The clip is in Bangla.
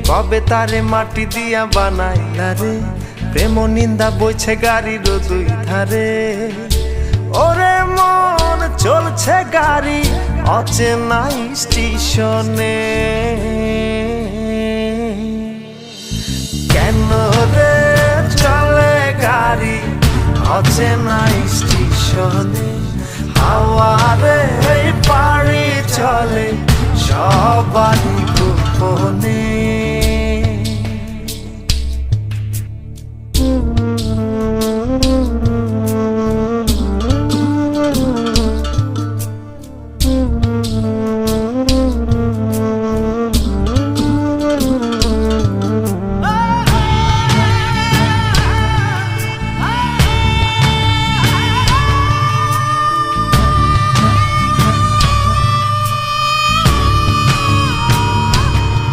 কবে তারে মাটি দিয়া বানাইলা রে, প্রেম নিন্দা বইছে গাড়ির দুই ধারে। ওরে মন চলছে গাড়ি অচেনা স্টেশনে।